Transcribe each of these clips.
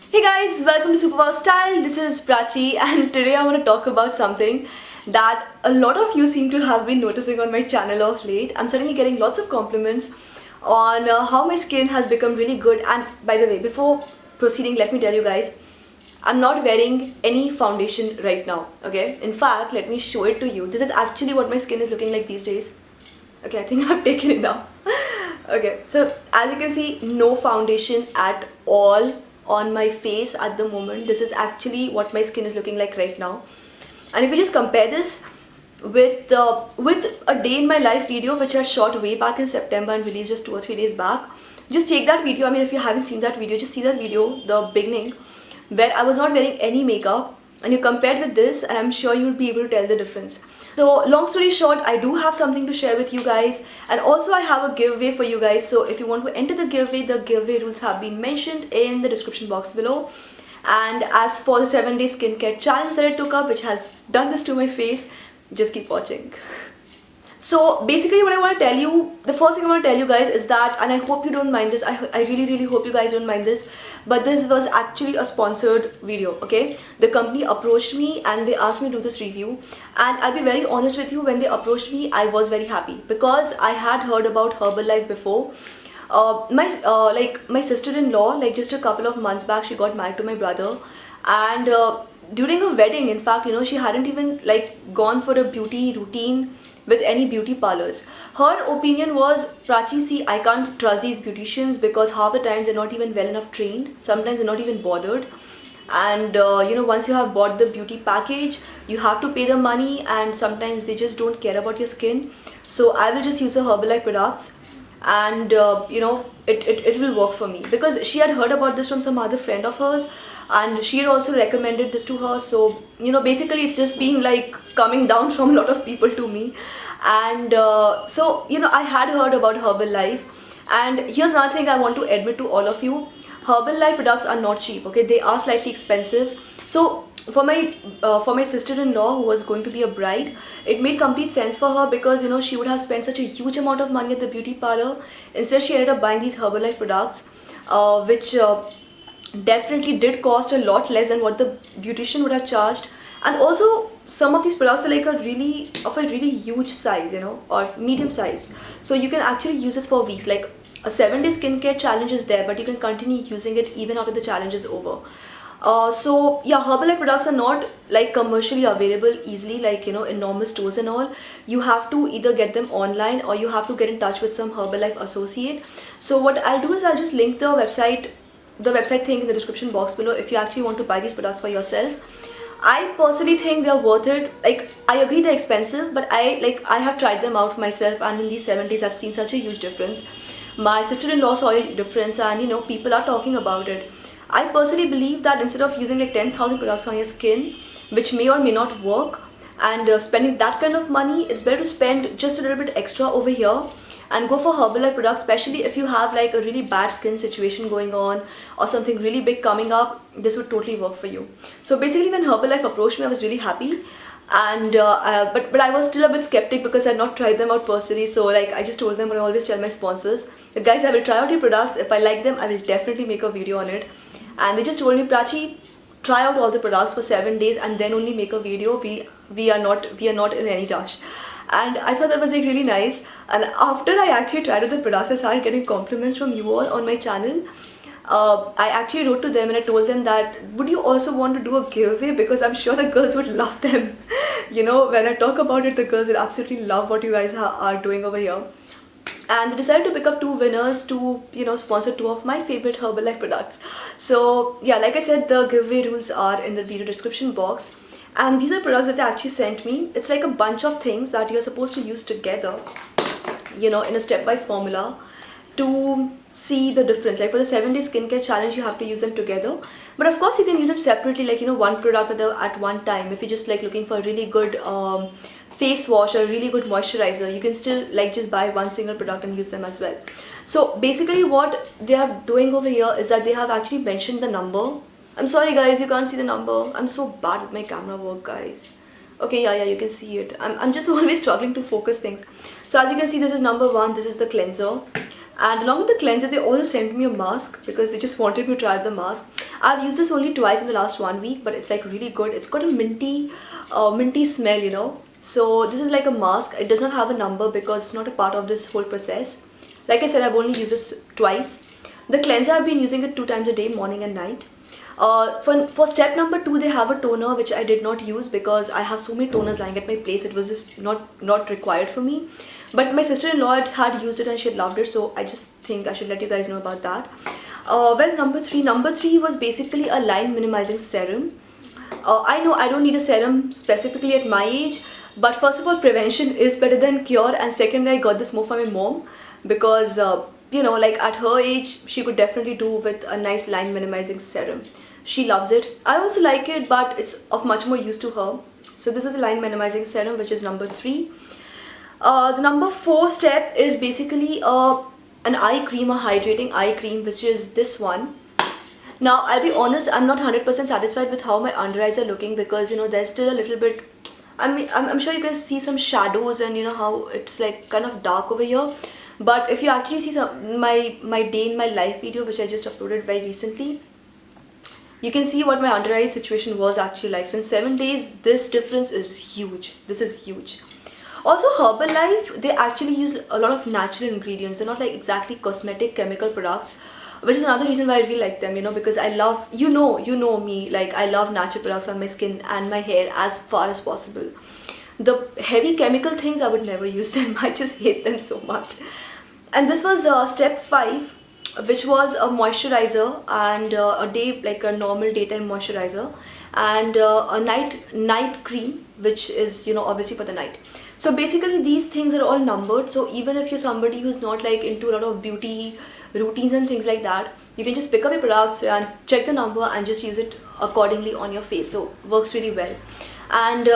Hey guys, welcome to Superpower Style. This is Prachi and today I want to talk about something that a lot of you seem to have been noticing on my channel of late. I'm suddenly getting lots of compliments on how my skin has become really good. And by the way, before proceeding, let me tell you guys, I'm not wearing any foundation right now, okay? In fact, let me show it to you. This is actually what my skin is looking like these days. Okay, I think I've taken enough. Okay, so as you can see, no foundation at all on my face at the moment. This is actually what my skin is looking like right now. And if we just compare this with a day in my life video which I shot way back in September and released just 2 or 3 days back, just take that video. I mean, if you haven't seen that video, just see that video, the beginning, where I was not wearing any makeup, and you compared with this, and I'm sure you'll be able to tell the difference. So long story short, I do have something to share with you guys, and also I have a giveaway for you guys. So if you want to enter the giveaway rules have been mentioned in the description box below. And as for the 7-day skincare challenge that I took up, which has done this to my face, just keep watching. So basically what I want to tell you, the first thing I want to tell you guys is that, and I hope you don't mind this, I really hope you guys don't mind this, but this was actually a sponsored video, okay? The company approached me and they asked me to do this review, and I'll be very honest with you, when they approached me, I was very happy because I had heard about Herbalife before. My sister-in-law, like just a couple of months back, she got married to my brother, and during her wedding, in fact, she hadn't even like gone for a beauty routine with any beauty parlors. Her opinion was, Prachi, see, I can't trust these beauticians because half the times they're not even well enough trained. Sometimes they're not even bothered. And once you have bought the beauty package, you have to pay the money, and sometimes they just don't care about your skin. So I will just use the Herbalife products, and it will work for me, because she had heard about this from some other friend of hers, and she had also recommended this to her. So basically it's just been like coming down from a lot of people to me. And I had heard about Herbalife, and here's another thing I want to admit to all of you: Herbalife products are not cheap, okay? They are slightly expensive. So for my sister-in-law, who was going to be a bride, it made complete sense for her, because she would have spent such a huge amount of money at the beauty parlor. Instead, she ended up buying these Herbalife products, which definitely did cost a lot less than what the beautician would have charged. And also, some of these products are like a really huge size, or medium size, so you can actually use this for weeks. Like, a 7-day skincare challenge is there, but you can continue using it even after the challenge is over. So yeah, Herbalife products are not like commercially available easily, like in normal stores and all. You have to either get them online, or you have to get in touch with some Herbalife associate. So what I'll do is I'll just link the website thing in the description box below if you actually want to buy these products for yourself. I personally think they're worth it. Like, I agree they're expensive, but I have tried them out myself, and in these 7 days I've seen such a huge difference. My sister-in-law saw a difference, and people are talking about it. I personally believe that instead of using like 10,000 products on your skin, which may or may not work, and spending that kind of money, it's better to spend just a little bit extra over here and go for Herbalife products, especially if you have like a really bad skin situation going on or something really big coming up. This would totally work for you. So basically, when Herbalife approached me, I was really happy, and but I was still a bit skeptic because I had not tried them out personally. So like, I just told them what I always tell my sponsors, that guys, I will try out your products. If I like them, I will definitely make a video on it. And they just told me, Prachi, try out all the products for 7 days and then only make a video. We are not in any rush. And I thought that was like really nice. And after I actually tried out the products, I started getting compliments from you all on my channel. I actually wrote to them and I told them that, would you also want to do a giveaway, because I'm sure the girls would love them. When I talk about it, the girls would absolutely love what you guys are doing over here. And they decided to pick up 2 winners to sponsor 2 of my favorite Herbalife products. So yeah, like I said, the giveaway rules are in the video description box, and these are products that they actually sent me. It's like a bunch of things that you're supposed to use together, in a stepwise formula, to see the difference. Like for the 7-day skincare challenge, you have to use them together, but of course you can use them separately, like one product at one time. If you're just like looking for a really good face wash or a really good moisturizer, you can still like just buy one single product and use them as well. So basically what they are doing over here is that they have actually mentioned the number. I'm sorry guys, you can't see the number. I'm so bad with my camera work, guys. Okay, yeah, you can see it. I'm just always struggling to focus things. So as you can see, this is number 1. This is the cleanser. And along with the cleanser, they also sent me a mask because they just wanted me to try the mask. I've used this only twice in the last 1 week, but it's like really good. It's got a minty smell, you know. So this is like a mask. It does not have a number because it's not a part of this whole process. Like I said, I've only used this twice. The cleanser, I've been using it 2 times a day, morning and night. For step number 2, they have a toner which I did not use because I have so many toners lying at my place. It was just not required for me. But my sister-in-law had used it and she had loved it, so I just think I should let you guys know about that. Where's number 3? Number 3 was basically a line minimizing serum. I know I don't need a serum specifically at my age, but first of all, prevention is better than cure, and second, I got this more from my mom because you know, like at her age, she could definitely do with a nice line minimizing serum. She loves it. I also like it, but it's of much more use to her. So this is the line minimizing serum, which is number 3. The number 4 step is basically an eye cream, a hydrating eye cream, which is this one. Now, I'll be honest, I'm not 100% satisfied with how my under eyes are looking because, you know, there's still a little bit, I mean, I'm sure you guys see some shadows and, you know, how it's like kind of dark over here. But if you actually see my day in my life video, which I just uploaded very recently, you can see what my under eye situation was actually like. So in 7 days, this difference is huge. This is huge. Also, Herbalife, they actually use a lot of natural ingredients. They're not like exactly cosmetic chemical products, which is another reason why I really like them, you know, because I love, you know me, like I love natural products on my skin and my hair as far as possible. The heavy chemical things, I would never use them. I just hate them so much. And this was step 5, which was a moisturizer and a day, like a normal daytime moisturizer, and a night cream, which is, you know, obviously for the night. So basically these things are all numbered, so even if you're somebody who's not like into a lot of beauty routines and things like that, you can just pick up your products and check the number and just use it accordingly on your face. So works really well. And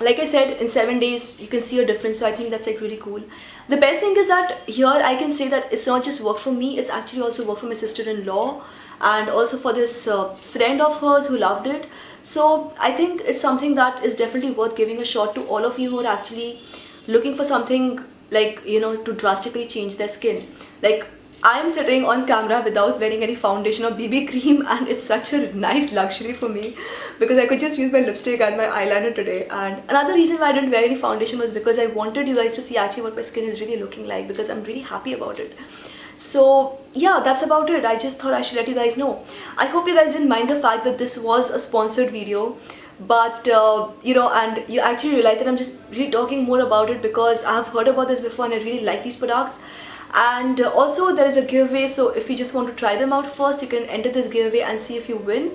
like I said, in 7 days you can see a difference, so I think that's like really cool. The best thing is that here I can say that it's not just work for me, it's actually also work for my sister-in-law and also for this friend of hers who loved it. So I think it's something that is definitely worth giving a shot to all of you who are actually looking for something like, you know, to drastically change their skin. Like, I am sitting on camera without wearing any foundation or BB cream, and it's such a nice luxury for me because I could just use my lipstick and my eyeliner today. And another reason why I didn't wear any foundation was because I wanted you guys to see actually what my skin is really looking like, because I'm really happy about it. So yeah, that's about it. I just thought I should let you guys know. I hope you guys didn't mind the fact that this was a sponsored video, but you know, and you actually realize that I'm just really talking more about it because I have heard about this before and I really like these products. And also there is a giveaway, so if you just want to try them out first, you can enter this giveaway and see if you win.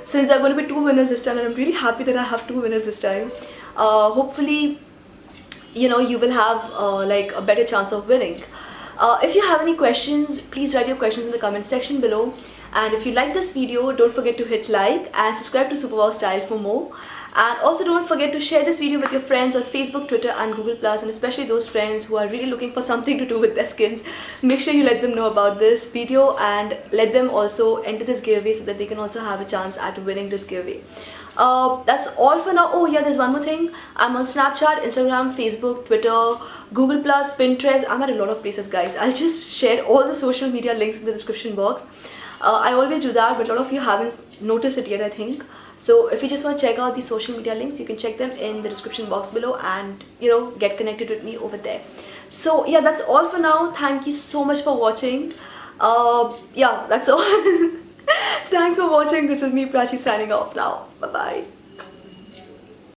Since there are going to be 2 winners this time, and I'm really happy that I have 2 winners this time. Hopefully, you know, you will have like a better chance of winning. If you have any questions, please write your questions in the comment section below. And if you like this video, don't forget to hit like and subscribe to Super Wow Style for more. And also don't forget to share this video with your friends on Facebook, Twitter and Google+, and especially those friends who are really looking for something to do with their skins. Make sure you let them know about this video and let them also enter this giveaway so that they can also have a chance at winning this giveaway. That's all for now. Oh yeah, there's one more thing. I'm on Snapchat, Instagram, Facebook, Twitter, Google+, Pinterest. I'm at a lot of places, guys. I'll just share all the social media links in the description box. I always do that, but a lot of you haven't noticed it yet, I think. So if you just want to check out the social media links, you can check them in the description box below and, you know, get connected with me over there. So yeah, that's all for now. Thank you so much for watching. Yeah, that's all. Thanks for watching. This is me, Prachi, signing off now. Bye-bye.